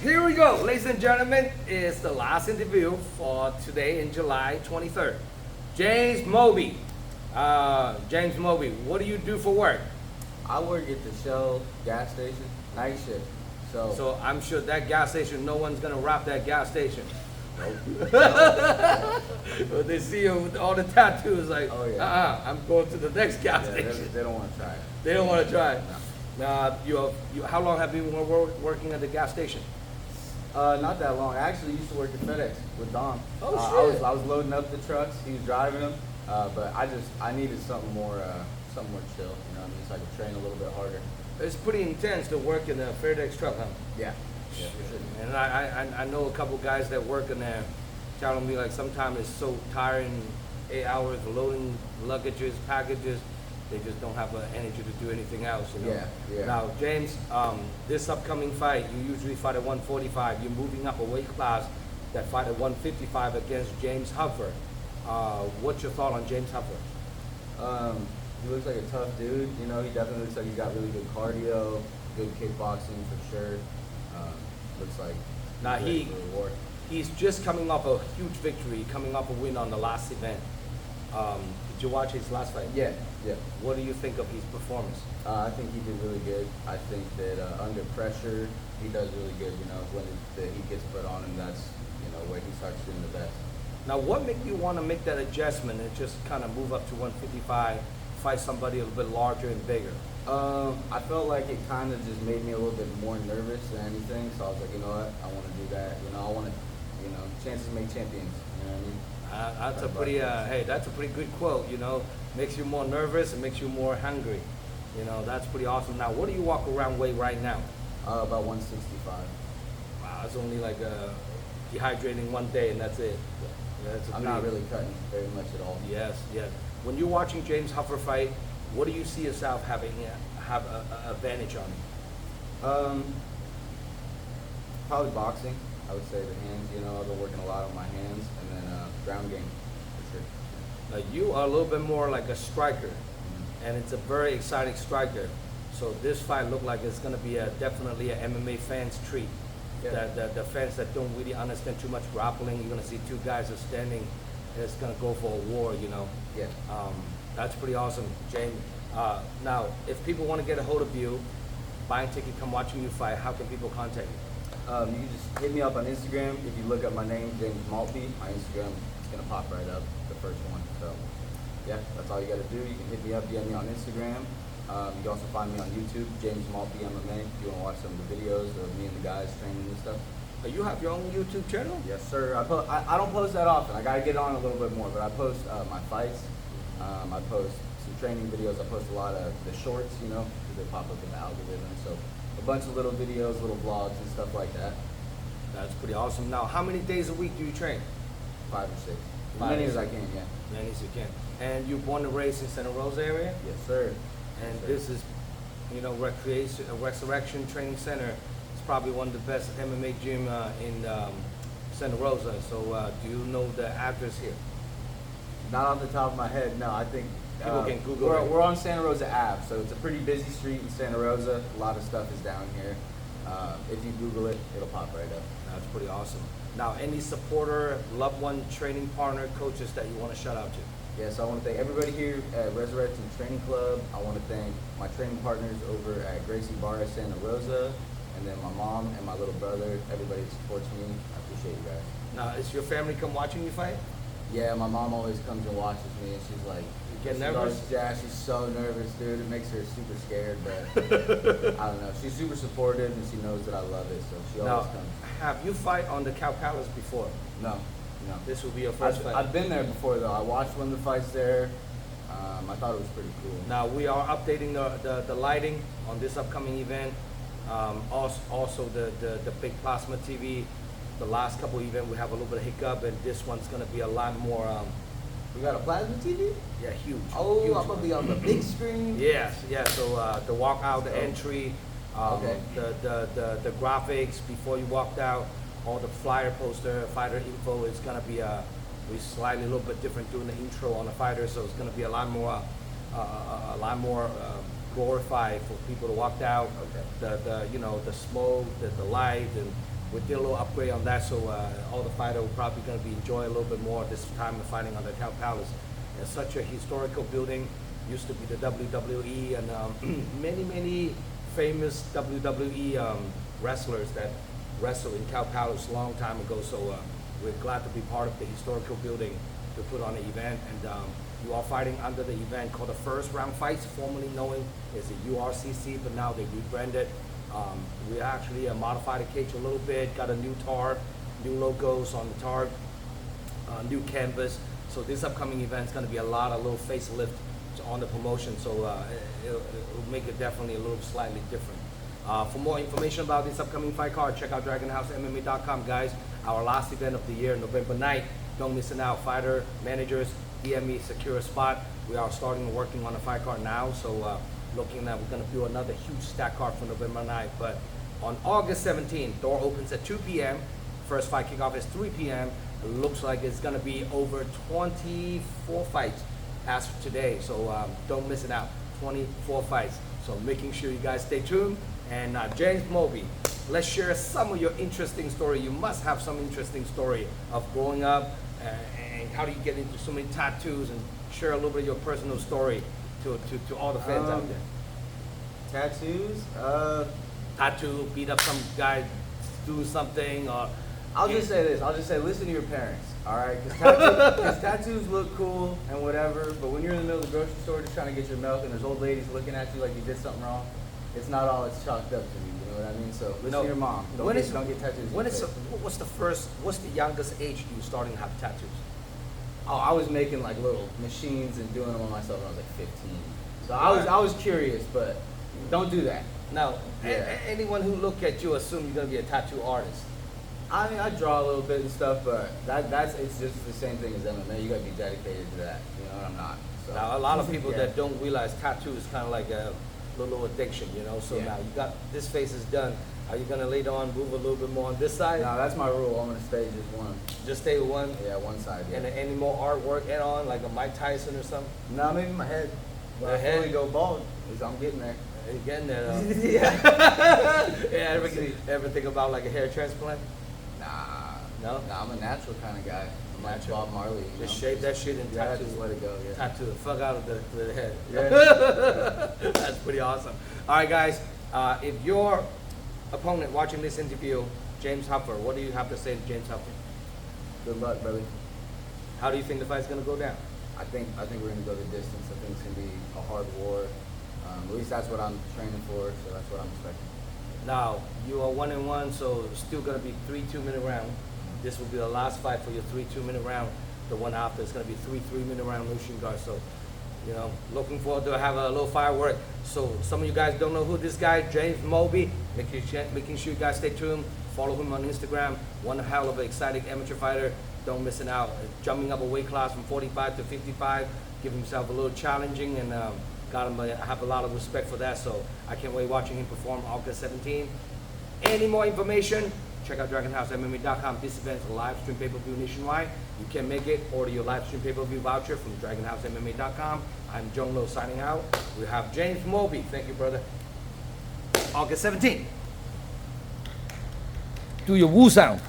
Here we go, ladies and gentlemen. It's the last interview for today in July 23rd. James Maltby. James Maltby, what do you do for work? I work at the Shell gas station, night shift. So I'm sure that gas station, no one's gonna rob that gas station. Nope. But they see you with all the tattoos, like, Oh, yeah. I'm going to the next gas Yeah, station. they don't want to try it. They don't want to try it. No. How long have you been working at the gas station? Not that long. I actually used to work at FedEx with Dom. Oh, shit. I was loading up the trucks. He was driving them, but I needed something more chill. You know what I mean? So I could train a little bit harder. It's pretty intense to work in a FedEx truck, huh? Yeah. Yeah, for sure. And I know a couple guys that work in there telling me like sometimes it's so tiring, 8 hours loading luggages, packages, they just don't have the energy to do anything else, you know? Yeah. Now, James, this upcoming fight, you usually fight at 145. You're moving up a weight class that fight at 155 against James Huffer. What's your thought on James Huffer? He looks like a tough dude. You know, he definitely looks like he's got really good cardio, good kickboxing for sure. Looks like Now he's ready for the war. he's just coming off a huge victory, coming off a win on the last event. Did you watch his last fight? Yeah. What do you think of his performance? I think he did really good. I think that under pressure, he does really good. You know, when the heat gets put on him, that's where he starts doing the best. Now, what made you want to make that adjustment and just kind of move up to 155, fight somebody a little bit larger and bigger? I felt like it kind of just made me a little bit more nervous than anything. So I was like, you know what, I want to do that. You know, I want to, chances make champions. You know what I mean? That's a pretty, that's a pretty good quote. You know, makes you more nervous and makes you more hungry. You know, that's pretty awesome. Now, what do you walk around weigh right now? About 165. Wow, it's only like dehydrating one day and that's it. Yeah, that's I'm not really cutting very much at all. Yes. When you're watching James Huffer fight, what do you see yourself have an advantage on? Probably boxing. I would say the hands. You know, I've been working a lot on my hands, and then ground game for sure. Now you are a little bit more like a striker, and it's a very exciting striker. So this fight looked like it's going to be definitely an MMA fans treat. Yeah. The fans that don't really understand too much grappling, you're going to see two guys are standing. It's going to go for a war, you know. Yeah. That's pretty awesome, James. Now, if people want to get a hold of you, buy a ticket, come watching you fight, how can people contact you? You can just hit me up on Instagram. If you look up my name, James Maltby, my Instagram is going to pop right up, the first one. So, yeah, that's all you got to do. You can hit me up, DM me on Instagram. You can also find me on YouTube, James Maltby MMA, if you want to watch some of the videos of me and the guys training and stuff. You have your own YouTube channel? Yes, sir. I don't post that often. I got to get on a little bit more, but I post my fights. I post some training videos. I post a lot of the shorts, because they pop up in the algorithm. So a bunch of little videos, little vlogs and stuff like that. That's pretty awesome. Now, how many days a week do you train? 5 or 6. As 5 many or as I 6. can, yeah. Many as you can. And you're born and raised in Santa Rosa area? Yes, sir. And Yes, sir. this is, Resurrection Training Center. It's probably one of the best MMA gym in Santa Rosa. So do you know the address here? Not off the top of my head, no. I think People can Google it. we're on Santa Rosa Ave, so it's a pretty busy street in Santa Rosa. A lot of stuff is down here. If you Google it, it'll pop right up. That's pretty awesome. Now, any supporter, loved one, training partner, coaches that you want to shout out to? Yes, I want to thank everybody here at Resurrection Training Club. I want to thank my training partners over at Gracie Bar Santa Rosa, and then my mom and my little brother, everybody that supports me. I appreciate you guys. Now, is your family come watching you fight? Yeah, my mom always comes and watches me, and she's like, get she's nervous? always- yeah, she's so nervous, dude. It makes her super scared, but I don't know. She's super supportive, and she knows that I love it, so she always Now, comes. have you fight on the Cow Palace before? No. This will be your first fight. I've been there before, though. I watched one of the fights there. I thought it was pretty cool. Now, we are updating the lighting on this upcoming event. Also, the big plasma TV. The last couple events, we have a little bit of hiccup, and this one's going to be a lot more, We got a plasma TV? yeah, huge. Oh, huge I'm going to be on the big screen? Yes. So the walkout, the So- entry, Okay. the graphics before you walked out, all the flyer poster, fighter info is gonna be we slightly a little bit different doing the intro on the fighter, so it's gonna be a lot more glorified for people to walk out. Okay. The smoke, the light, and we did a little upgrade on that, so all the fighters will probably going to be enjoying a little bit more this time of fighting on the Cow Palace. It's such a historical building. Used to be the WWE, and many famous WWE wrestlers that wrestled in Cow Palace a long time ago. So we're glad to be part of the historical building to put on the event. And you are fighting under the event called the First Round Fights, formerly known as the URCC, but now they rebranded. We actually modified the cage a little bit, got a new tarp, new logos on the tarp, new canvas. So this upcoming event is going to be a lot of little facelift on the promotion, so it'll make it definitely a little slightly different. For more information about this upcoming fight card, check out DragonHouseMMA.com, guys. Our last event of the year, November 9th. Don't miss it out. Fighter, managers, DM me, secure a spot. We are starting working on the fight card now, so looking at we're going to do another huge stack card for November 9th. But on August 17th, door opens at 2 p.m. First fight kickoff is 3 p.m. It looks like it's going to be over 24 fights as of today, so don't miss it out. 24 fights. So making sure you guys stay tuned. And James Maltby, let's share some of your interesting story. You must have some interesting story of growing up and how do you get into so many tattoos, and share a little bit of your personal story to all the fans out there. Tattoos? Tattoo, beat up some guy, do something, or I'll just say this. I'll just say, listen to your parents, all right? Because tattoos look cool and whatever, but when you're in the middle of the grocery store just trying to get your milk and there's old ladies looking at you like you did something wrong, it's not all it's chalked up to me. You know what I mean? So listen to your mom. Don't get tattoos. What's the youngest age you starting to have tattoos? Oh, I was making like little machines and doing them on myself when I was like 15. So I was curious, but don't do that. Now, Yeah. anyone who look at you assume you're gonna be a tattoo artist. I mean, I draw a little bit and stuff, but it's just the same thing as MMA. You gotta be dedicated to that. You know, and I'm not. So. Now, a lot of people Yeah. that don't realize tattoo is kind of like a little addiction, you know. So Yeah. now you got this face is done. Are you gonna later on move a little bit more on this side? No, that's my rule. I'm gonna stay just one. Just stay with one. Yeah, one side. Yeah. And any more artwork add on, like a Mike Tyson or something? No, maybe my head. When The I head? fully go bald, I'm getting there. Are you getting there? Yeah. Ever think about like a hair transplant? Nah, No? I'm a natural kind of guy. I'm like Natural. Bob Marley. You Just know? shave that shit and Yeah, tattoo. just let it go. Yeah. Tattoo the fuck out of the head. Yeah. That's pretty awesome. All right, guys. If your opponent watching this interview, James Huffer, what do you have to say to James Huffer? Good luck, brother. How do you think the fight's gonna go down? I think we're gonna go the distance. I think it's gonna be a hard war. At least that's what I'm training for, so that's what I'm expecting. Now, you are 1-1, so still gonna be 3 2-minute round. This will be the last fight for your 3 2-minute round. The one after is gonna be 3 3-minute round Lucian guard. So, you know, looking forward to have a little firework. So some of you guys don't know who this guy, James Maltby, making sure you guys stay tuned. Follow him on Instagram. One hell of an exciting amateur fighter. Don't miss it out. Jumping up a weight class from 45 to 55. Give himself a little challenging, and got him. I have a lot of respect for that. So I can't wait watching him perform August 17th. Any more information? Check out DragonHouseMMA.com. This event is a live stream pay-per-view nationwide. You can make it. Order your live stream pay-per-view voucher from DragonHouseMMA.com. I'm John Lowe signing out. We have James Maltby. Thank you, brother. August 17th. Do your woo sound.